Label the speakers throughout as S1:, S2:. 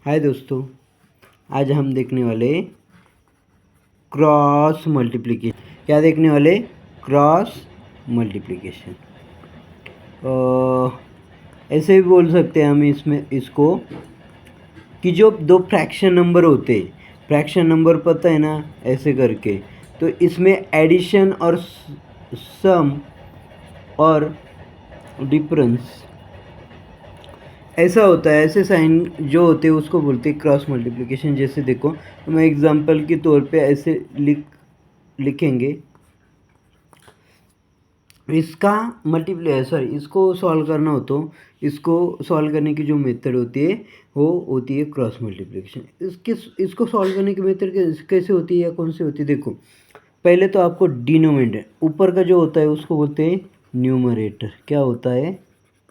S1: हाय दोस्तों, आज हम देखने वाले क्रॉस मल्टीप्लिकेशन। क्या देखने वाले? Cross multiplication. ऐसे भी बोल सकते हैं हम इसको कि जो दो फ्रैक्शन नंबर होते हैं, फ्रैक्शन नंबर पता है ना, ऐसे करके, तो इसमें एडिशन और सम और डिफरेंस ऐसा होता है। ऐसे साइन जो होते हैं उसको बोलते हैं क्रॉस मल्टीप्लिकेशन। जैसे देखो, हम एग्जांपल के तौर पे ऐसे लिखेंगे। इसका इसको सॉल्व करना हो तो इसको सॉल्व करने की जो मेथड होती है वो होती है क्रॉस मल्टीप्लिकेशन। इसको सॉल्व करने की मेथड कैसे होती है या कौन सी होती है? देखो, पहले तो आपको डिनोमिनेटर ऊपर का जो होता है उसको बोलते हैं न्यूमरेटर। क्या होता है?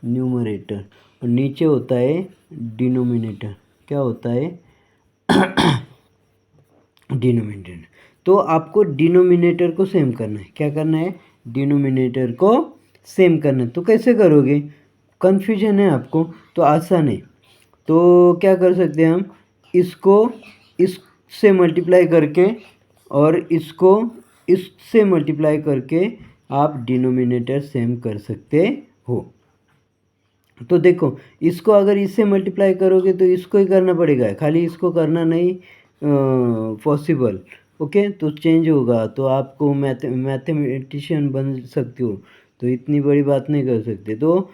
S1: न्यूमरेटर। और नीचे होता है डिनोमिनेटर। क्या होता है? डिनोमिनेटर। तो आपको डिनोमिनेटर को सेम करना है। क्या करना है? डिनोमिनेटर को सेम करना है। तो कैसे करोगे? कन्फ्यूजन है आपको? तो आसान है। तो क्या कर सकते हैं हम? इसको इससे मल्टीप्लाई करके और इसको इससे मल्टीप्लाई करके आप डिनोमिनेटर सेम कर सकते हो। तो देखो, इसको अगर इससे मल्टीप्लाई करोगे तो इसको ही करना पड़ेगा, खाली इसको करना नहीं पॉसिबल। ओके, तो चेंज होगा तो आपको मैथमेटिशियन बन सकते हो। तो इतनी बड़ी बात नहीं कर सकते। तो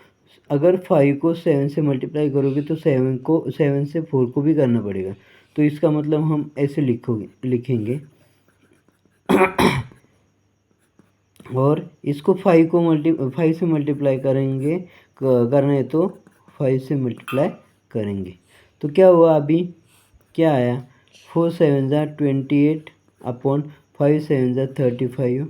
S1: अगर 5 को 7 से मल्टीप्लाई करोगे तो 7 से 4 को भी करना पड़ेगा। तो इसका मतलब हम ऐसे लिखेंगे और इसको 5 से मल्टीप्लाई करेंगे, करना है तो 5 से मल्टीप्लाई करेंगे। तो क्या हुआ? अभी क्या आया? 4 7 ज़ा 28 अपॉन 5 7 ज़ा 35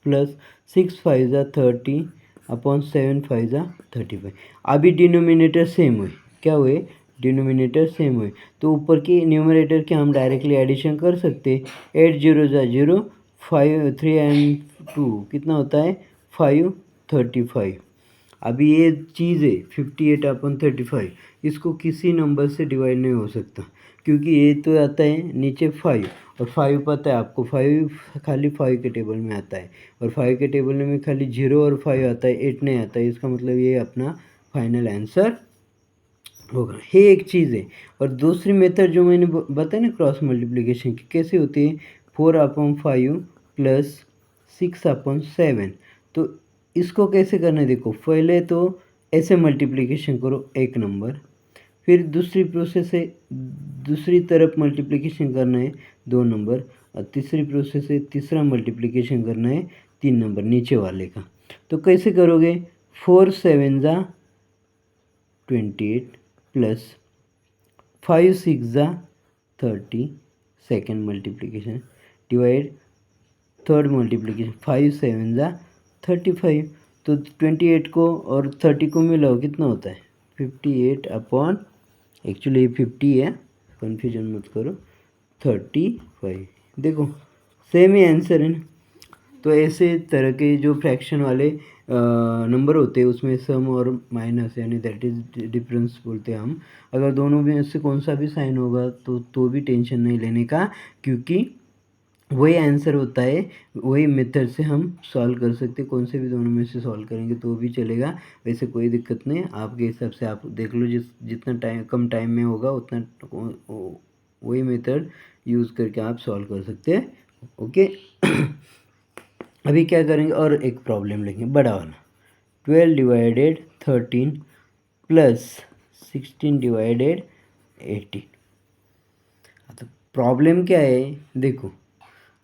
S1: प्लस 6 5 ज़ा 30 अपॉन 7 5 ज़ा 35। अभी डिनोमिनेटर सेम हुए। क्या हुए? डिनोमिनेटर सेम हुए। तो ऊपर की न्यूमरेटर के हम डायरेक्टली एडिशन कर सकते। 8 0 ज़ा 0, 5 3 एंड 2 कितना होता है? 5 35। अभी ये चीज़ है 58 अपन 35, इसको किसी नंबर से डिवाइड नहीं हो सकता, क्योंकि ये तो आता है नीचे 5 और 5 पता है आपको, 5 खाली 5 के टेबल में आता है और 5 के टेबल में खाली 0 और 5 आता है, 8 नहीं आता है। इसका मतलब ये अपना फाइनल आंसर होगा। ये एक चीज़ है। और दूसरी मेथड जो मैंने बताया ना क्रॉस मल्टीप्लिकेशन की, कैसे होती है? 4/5 प्लस 6/7। तो इसको कैसे करना है? देखो, पहले तो ऐसे मल्टीप्लिकेशन करो एक नंबर, फिर दूसरी प्रोसेस है दूसरी तरफ मल्टीप्लिकेशन करना है 2 नंबर, और तीसरी प्रोसेस है तीसरा मल्टीप्लिकेशन करना है 3 नंबर नीचे वाले का। तो कैसे करोगे? 4 7 ज़ा 28 प्लस 5 6 ज़ा 30 second multiplication divide third multiplication 5 7 ज़ा 35। तो 28 को और 30 को मिलाओ कितना होता है? 58 अपॉन, एक्चुअली ये 50 है, कन्फ्यूजन मत करो, 35। देखो, सेम ही आंसर है ना। तो ऐसे तरह के जो फ्रैक्शन वाले नंबर होते हैं उसमें सम और माइनस यानी दैट इज डिफरेंस बोलते हैं हम। अगर दोनों में से कौन सा भी साइन होगा तो भी टेंशन नहीं लेने का, क्योंकि वही आंसर होता है। वही मेथड से हम सॉल्व कर सकते हैं। कौन से भी दोनों में से सॉल्व करेंगे तो भी चलेगा, वैसे कोई दिक्कत नहीं। आपके हिसाब से आप देख लो, जितना कम टाइम में होगा उतना वही मेथड यूज़ करके आप सॉल्व कर सकते हैं। ओके। अभी क्या करेंगे? और एक प्रॉब्लम लेंगे बड़ा वाला। 12 डिवाइडेड 13 प्लस 16 डिवाइडेड 18। तो प्रॉब्लम क्या है? देखो,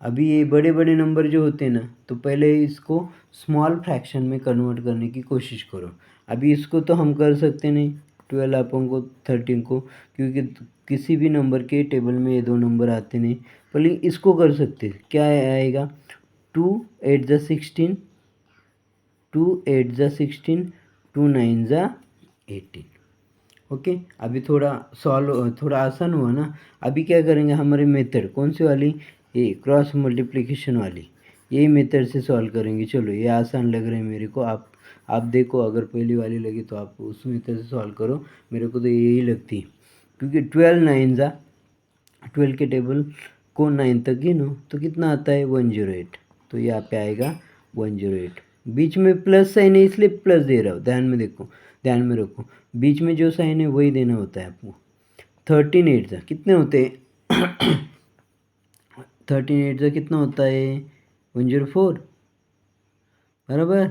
S1: अभी ये बड़े बड़े नंबर जो होते हैं ना, तो पहले इसको स्मॉल फ्रैक्शन में कन्वर्ट करने की कोशिश करो। अभी इसको तो हम कर सकते नहीं 12 अपन को 13 को, क्योंकि किसी भी नंबर के टेबल में ये दो नंबर आते नहीं। पर इसको कर सकते। क्या आएगा? 2 8 ज़ा 16, 2 8 ज़ा 16, 2 9 ज़ा 18। ओके, अभी थोड़ा आसान हुआ ना। अभी क्या करेंगे? हमारी मेथड कौन सी वाली? ये क्रॉस मल्टीप्लिकेशन वाली, यही मेथड से सॉल्व करेंगे। चलो, ये आसान लग रहा है मेरे को। आप देखो, अगर पहली वाली लगी तो आप उस मेथड से सॉल्व करो। मेरे को तो यही लगती है। क्योंकि 12 9 ज़ा 12 के टेबल को 9 तक गिनो तो कितना आता है 108। तो यहाँ पे आएगा 108। बीच में प्लस साइन है इसलिए प्लस दे रहा हूँ, ध्यान में देखो, ध्यान में रखो, बीच में जो साइन है वही देना होता है आपको। 13 8 ज़ा कितने होते हैं 13 8 ज़ा कितना होता है 104 बराबर।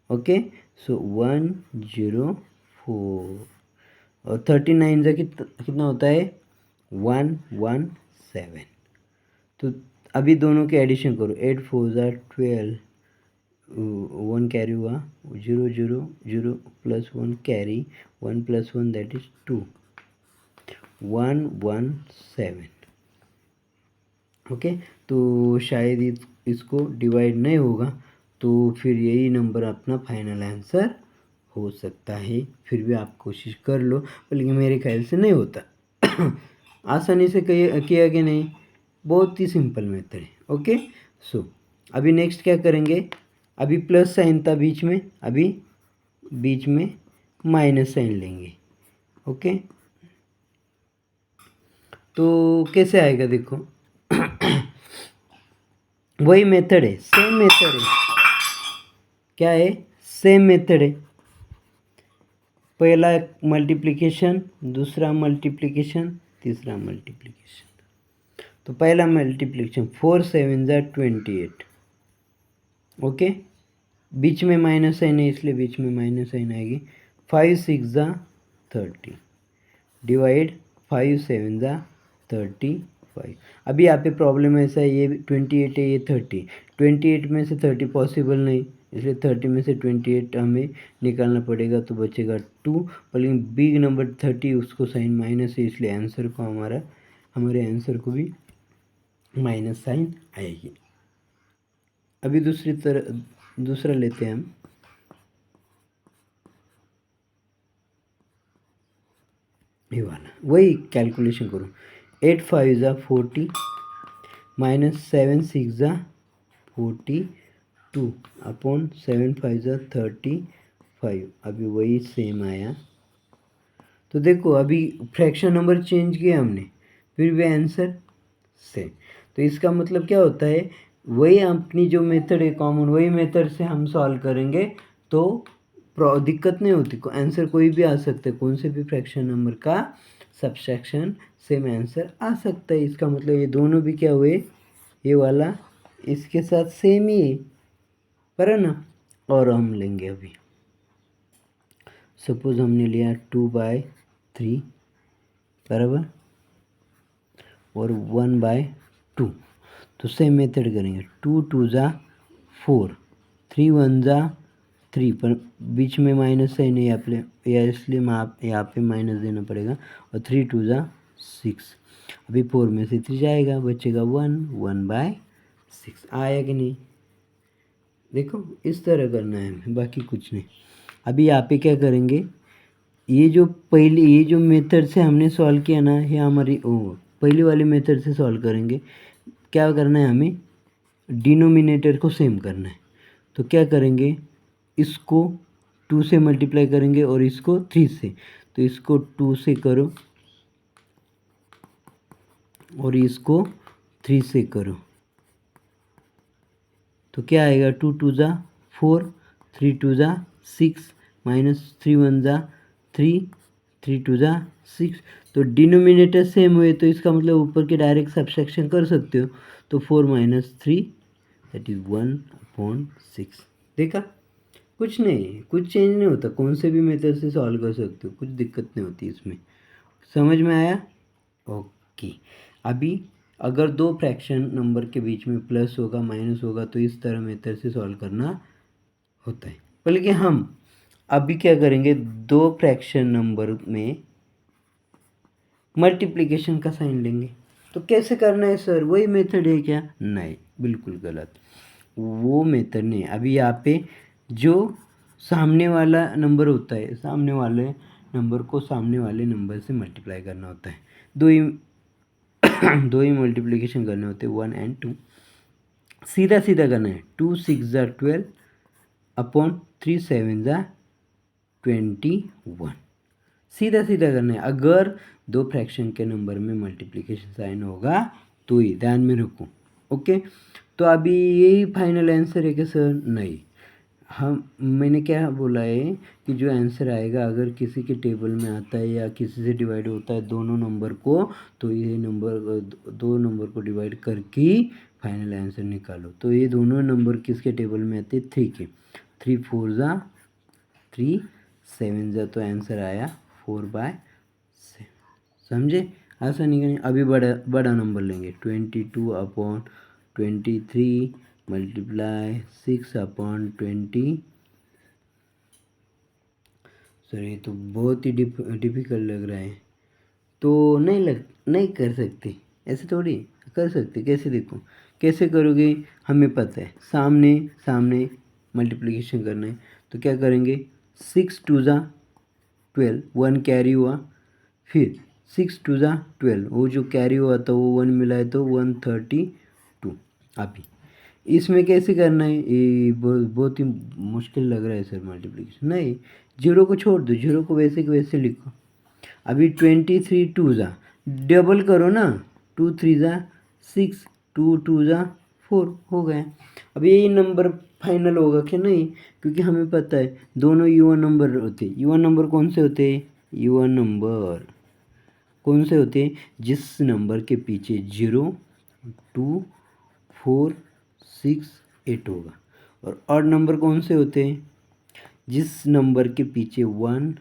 S1: ओके, सो 104 और 39 ज़ा कितना होता है 117। तो अभी दोनों के एडिशन करो, 8 4 ज़ा 12, 1 कैरी हुआ, 0 0 0 plus 1 carry, 1 plus 1 that is 2, 117। Okay, तो शायद इसको डिवाइड नहीं होगा, तो फिर यही नंबर अपना फाइनल आंसर हो सकता है। फिर भी आप कोशिश कर लो, लेकिन मेरे ख्याल से नहीं होता आसानी से किया कि नहीं, बहुत ही सिंपल मेथड है। ओके, सो अभी नेक्स्ट क्या करेंगे, अभी प्लस साइन था बीच में, अभी बीच में माइनस साइन लेंगे। ओके, तो कैसे आएगा देखो वही मेथड है, सेम मेथड है। क्या है, सेम मेथड है। पहला मल्टीप्लिकेशन, दूसरा मल्टीप्लिकेशन, तीसरा मल्टीप्लिकेशन। तो पहला मल्टीप्लिकेशन 4 7 ज़ा 28। ओके, बीच में माइनस साइन है इसलिए बीच में माइनस साइन आएगी। 5 6 ज़ा 30 डिवाइड 5 7 ज़ा 35। अभी यहाँ पे प्रॉब्लम ऐसा है, ये 28 है, ये 30, 28 में से 30 पॉसिबल नहीं, इसलिए 30 में से 28 हमें निकालना पड़ेगा, तो बचेगा 2। लेकिन बिग नंबर 30 उसको साइन माइनस है, इसलिए आंसर को हमारे आंसर को भी माइनस साइन आएगी। अभी दूसरा लेते हैं हम। ये वाला वही कैलकुलेशन करो, 8 5 ज़ा 40 माइनस 7 6 ज़ा 42 अपॉन 7 5 ज़ा 35। अभी वही सेम आया। तो देखो अभी फ्रैक्शन नंबर चेंज किया हमने, फिर भी आंसर सेम। तो इसका मतलब क्या होता है, वही अपनी जो मेथड है कॉमन, वही मेथड से हम सॉल्व करेंगे तो दिक्कत नहीं होती, आंसर कोई भी आ सकता है, कौन से भी फ्रैक्शन नंबर का सब्सट्रैक्शन सेम आंसर आ सकता है। इसका मतलब ये दोनों भी क्या हुए, ये वाला इसके साथ सेम ही है, पर ना। और हम लेंगे अभी, सपोज हमने लिया 2/3 बराबर और 1/2। तो सेम मेथड करेंगे, 2 2 ज़ा 4, 3 1 ज़ा 3, पर बीच में माइनस है नहीं या इसलिए यहाँ पे माइनस देना पड़ेगा, और 3 2 ज़ा 6। अभी 4 में से 3 जाएगा, बचेगा 1, 1/6 आया कि नहीं। देखो इस तरह करना है हमें, बाकी कुछ नहीं। अभी यहाँ पे क्या करेंगे, ये जो मेथड से हमने सॉल्व किया ना, ये हमारी पहली वाली मेथड से सॉल्व करेंगे। क्या करना है हमें, डिनोमिनेटर को सेम करना है। तो क्या करेंगे, इसको 2 से मल्टीप्लाई करेंगे और इसको 3 से। तो इसको 2 से करो और इसको 3 से करो, तो क्या आएगा, 2 2 ज़ा 4, 3 2 ज़ा 6, माइनस 3 1 ज़ा 3, 3 2 ज़ा 6। तो डिनोमिनेटर सेम हुए तो इसका मतलब ऊपर के डायरेक्ट सब्सट्रैक्शन कर सकते हो। तो 4 - 3 दैट इज़ 1/6। देखा, कुछ नहीं, कुछ चेंज नहीं होता, कौन से भी मेथड से सॉल्व कर सकते हो, कुछ दिक्कत नहीं होती इसमें। समझ में आया। ओके, अभी अगर दो फ्रैक्शन नंबर के बीच में प्लस होगा माइनस होगा तो इस तरह मेथड से सॉल्व करना होता है। बल्कि हम अभी क्या करेंगे, दो फ्रैक्शन नंबर में मल्टीप्लिकेशन का साइन लेंगे। तो कैसे करना है सर, वही मेथड है क्या, नहीं, बिल्कुल गलत, वो मेथड नहीं। अभी यहाँ पे जो सामने वाला नंबर होता है, सामने वाले नंबर को सामने वाले नंबर से मल्टीप्लाई करना होता है। दो ही मल्टीप्लिकेशन करने होते हैं, 1 और 2। सीधा सीधा करना है, 2 6 ज़ा 12 अपॉन 3 7 ज़ा 21। सीधा सीधा करना है। अगर दो फ्रैक्शन के नंबर में मल्टीप्लिकेशन साइन होगा तो ही, ध्यान में रखो। ओके, तो अभी यही फाइनल आंसर है कि सर? नहीं, हम मैंने क्या बोला है कि जो आंसर आएगा अगर किसी के टेबल में आता है या किसी से डिवाइड होता है दोनों नंबर को, तो ये नंबर दो नंबर को डिवाइड करके ही फाइनल आंसर निकालो। तो ये दोनों नंबर किसके टेबल में आते हैं? 3 के। 3 4 ज़ा 3, 7 ज़ा, तो आंसर आया 4/7। समझे? आसानी का नहीं। अभी बड़ा नंबर लेंगे, 22/23 मल्टीप्लाई 6/20। सर ये तो बहुत ही डिफ़िकल्ट लग रहा है, तो नहीं कर सकते, ऐसे थोड़ी कर सकते। कैसे? देखो कैसे करोगे, हमें पता है सामने सामने मल्टीप्लिकेशन करना है, तो क्या करेंगे? 6 2 ज़ा 12, 1 कैरी हुआ, फिर 6 2 ज़ा 12, वो जो कैरी हुआ था वो 1 मिला है तो 132। अभी इसमें कैसे करना है? ये बहुत ही मुश्किल लग रहा है सर मल्टीप्लिकेशन। नहीं, जीरो को छोड़ दो, जीरो को वैसे के वैसे लिखो। अभी 23 2 ज़ा डबल करो ना, 2 3 ज़ा 6, 2 2 ज़ा 4, हो गया। अब यही नंबर फाइनल होगा कि नहीं? क्योंकि हमें पता है दोनों युवा नंबर होते हैं। युवा नंबर कौन से होते हैं? युवा नंबर कौन से होते हैं? जिस नंबर के पीछे 0 2 4 6 8 होगा। और ऑड नंबर कौन से होते हैं? जिस नंबर के पीछे 1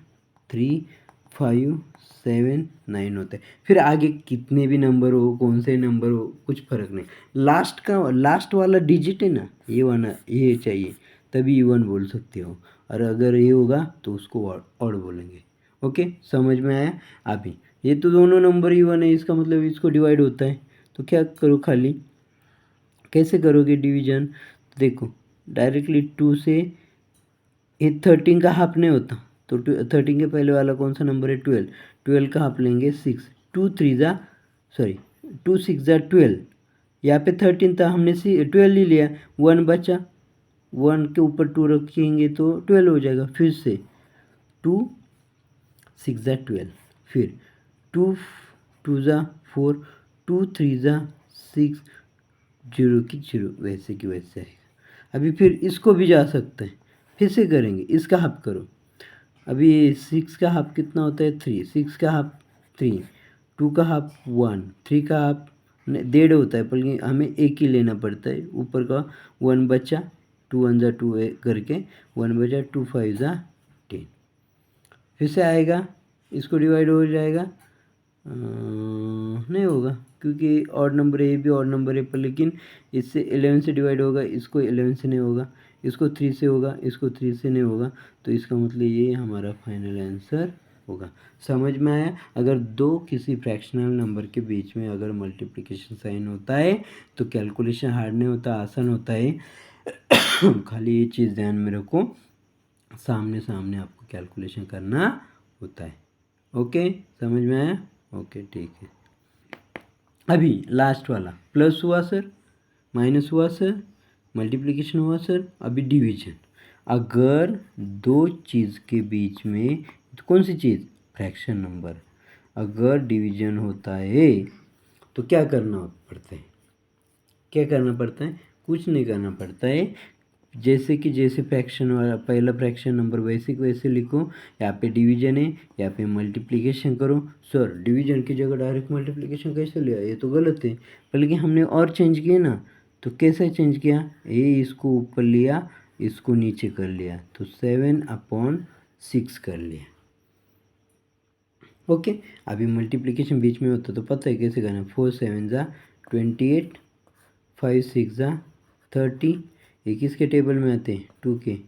S1: 3 5 7 9 होता है। फिर आगे कितने भी नंबर हो, कौन से नंबर हो, कुछ फर्क नहीं, लास्ट वाला डिजिट है ना, ये वाला ये चाहिए, तभी E1 बोल सकते हो। और अगर ये होगा तो उसको ऑड बोलेंगे। ओके, समझ में आया? अभी ये तो दोनों नंबर E1 है, इसका मतलब इसको डिवाइड होता है, तो क्या करो, खाली कैसे करोगे डिवीजन? देखो डायरेक्टली 2 से, ये 13 का हाफ नहीं होता, तो 13 के पहले वाला कौन सा नंबर है? 12। 12 का हाफ लेंगे 6, 2 3 ज़ा 6 ज़ा 12। यहाँ पे 13 था, हमने 12 ही लिया, 1 बचा, 1 के ऊपर 2 रखेंगे तो 12 हो जाएगा। फिर से 2 6 ज़ा 12, फिर 2 2 ज़ा 4, 2 3 ज़ा 6, 0 की 0, वैसे की वैसे आएगा। अभी फिर इसको भी जा सकते हैं, फिर से करेंगे, इसका हाफ करो। अभी 6 का हाफ कितना होता है? 3, 6 का हाफ 3, 2 का हाफ 1, 3 का हाफ 1.5 होता है, बल्कि हमें एक ही लेना पड़ता है। ऊपर का 1 बचा, 2 1 ज़ा 2 करके 1 बचा, 2 5 ज़ा 10। फिर से आएगा, इसको डिवाइड हो जाएगा, नहीं होगा क्योंकि ऑड नंबर है, ये भी ऑड नंबर है, पर लेकिन इससे 11 से डिवाइड होगा, इसको 11 से नहीं होगा, इसको 3 से होगा, इसको 3 से नहीं होगा, तो इसका मतलब ये हमारा फाइनल आंसर होगा। समझ में आया? अगर दो किसी फ्रैक्शनल नंबर के बीच में अगर मल्टीप्लिकेशन साइन होता है तो कैलकुलेशन हार्ड नहीं होता, आसान होता है। खाली ये चीज़ ध्यान में रखो, सामने सामने आपको कैलकुलेशन करना होता है। ओके, समझ में आया? ओके, ठीक है। अभी लास्ट वाला, प्लस हुआ सर, माइनस हुआ सर, मल्टीप्लिकेशन हुआ सर, अभी डिवीजन। अगर दो चीज़ के बीच में, तो कौन सी चीज़? Fraction number. अगर डिवीजन होता है तो क्या करना पड़ता है? क्या करना पड़ता है? कुछ नहीं करना पड़ता है, जैसे कि जैसे फ्रैक्शन वाला पहला फ्रैक्शन नंबर वैसे को वैसे लिखो। यहाँ पे डिवीजन है, यहाँ पे मल्टीप्लिकेशन करो। सर डिवीजन की जगह डायरेक्ट मल्टीप्लिकेशन कैसे लिया? ये तो गलत है, बल्कि हमने और चेंज किया ना। तो कैसे चेंज किया? ये इसको ऊपर लिया, इसको नीचे कर लिया, तो 7/6 कर लिया। ओके, अभी मल्टीप्लिकेशन बीच में होता तो पता है कैसे करना। 4 7 ज़ा 28, 5 6 ज़ा 30, ये किसके टेबल में आते हैं? 2 के।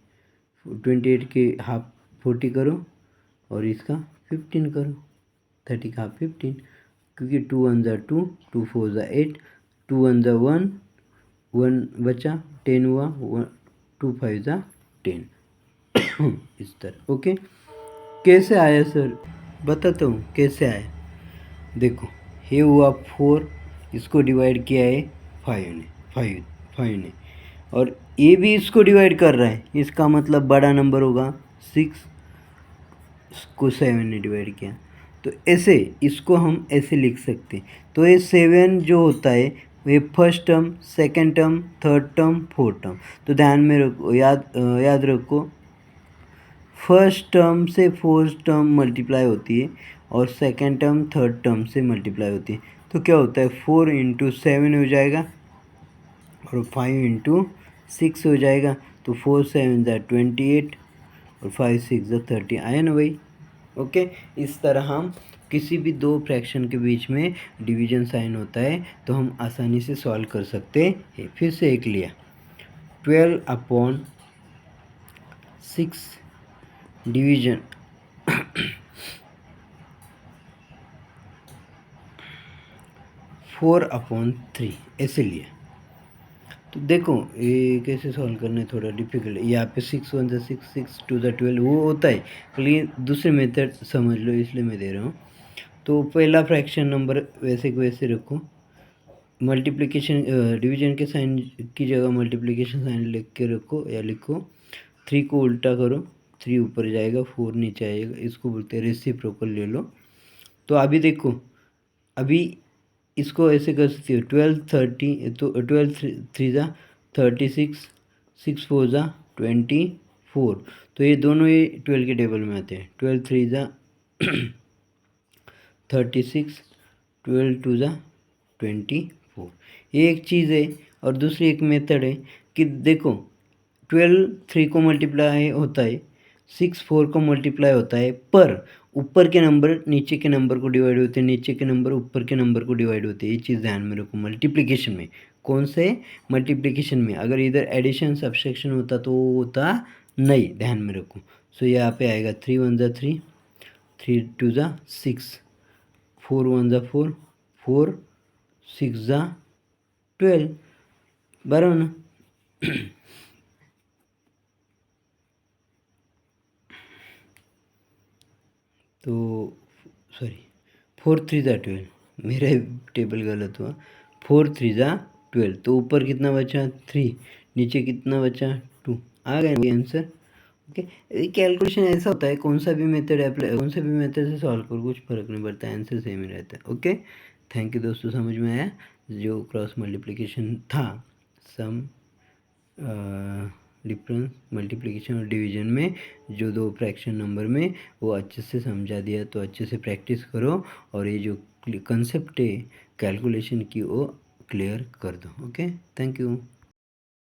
S1: 28 के हाफ 40 करो और इसका 15 करो, 30 का हाफ 15, क्योंकि 2 1 ज़ा 2, 2 4 ज़ा 8, 2 1 ज़ा 1, 1 बचा, 10 हुआ, 2 5 ज़ा 10। इस तरह। ओके, कैसे आया सर? बताता हूँ कैसे आया। देखो ये हुआ 4, इसको डिवाइड किया है 5 ने, 5 ने, और ये भी इसको डिवाइड कर रहा है, इसका मतलब बड़ा नंबर होगा 6, इसको 7 ने डिवाइड किया, तो ऐसे इसको हम ऐसे लिख सकते हैं। तो ये 7 जो होता है ये first term, second term, third term, fourth term. तो ध्यान में रखो, याद रखो, फर्स्ट टर्म से फोर्थ टर्म मल्टीप्लाई होती है और सेकंड टर्म थर्ड टर्म से मल्टीप्लाई होती है। तो क्या होता है 4 इंटू 7 हो जाएगा और 5 इंटू 6 हो जाएगा। तो 4 7 ज़ा 28 और 5 6 ज़ा 30 आया ना भाई। ओके, इस तरह हम किसी भी दो फ्रैक्शन के बीच में डिवीजन साइन होता है तो हम आसानी से सॉल्व कर सकते हैं। फिर से एक लिया 12/6 डिवीजन 4/3 ऐसे लिया। तो देखो ये कैसे सॉल्व करना है, थोड़ा डिफिकल्ट है। यहाँ पे 6 1 ज़ा 6 6 2 ज़ा 12 वो होता है, लेकिन दूसरे मेथड समझ लो इसलिए मैं दे रहा हूँ। तो पहला फ्रैक्शन नंबर वैसे को वैसे रखो, मल्टीप्लिकेशन डिवीजन के साइन की जगह मल्टीप्लिकेशन साइन लिख के रखो या लिखो। 3 को उल्टा करो, 3 ऊपर जाएगा 4 नीचे आएगा, इसको बोलते हैं रेसिप्रोकल ले लो। तो अभी देखो, अभी इसको ऐसे कर सकते हो 12 30, तो 12 3 ज़ा 36, 6 4 ज़ा 24। तो ये दोनों ही 12 के टेबल में आते हैं। 12 3 ज़ा 36, 12 2 ज़ा 24। ये एक चीज़ है। और दूसरी एक मेथड है कि देखो 12 3 को मल्टीप्लाई होता है, 6 4 को मल्टीप्लाई होता है, पर ऊपर के नंबर नीचे के नंबर को डिवाइड होते हैं, नीचे के नंबर ऊपर के नंबर को डिवाइड होते हैं। ये चीज़ ध्यान में रखो मल्टीप्लिकेशन में। कौन से मल्टीप्लिकेशन में? अगर इधर एडिशन सब्सट्रैक्शन होता तो वो होता नहीं, ध्यान में रखो। सो यहाँ पे आएगा 3 1 ज़ा 3, 3 2 ज़ा 6, 4 1 ज़ा 4, 4 6 ज़ा 12, बराबर ना। तो सॉरी 4 3 ज़ा 12, मेरा टेबल गलत हुआ। 4 3 ज़ा 12, तो ऊपर कितना बचा 3, नीचे कितना बचा 2, आ गया आंसर। ओके, कैलकुलेशन ऐसा होता है, कौन सा भी मेथड अप्लाई, कौन सा भी मेथड से सॉल्व करो कुछ फर्क नहीं पड़ता, आंसर सेम ही रहता है। ओके, थैंक यू दोस्तों, समझ में आया। जो क्रॉस मल्टीप्लिकेशन था, सम डिफरेंस मल्टीप्लिकेशन और डिवीजन में जो दो फ्रैक्शन नंबर में, वो अच्छे से समझा दिया। तो अच्छे से प्रैक्टिस करो और ये जो कंसेप्ट है कैलकुलेशन की वो क्लियर कर दो। Okay, thank you.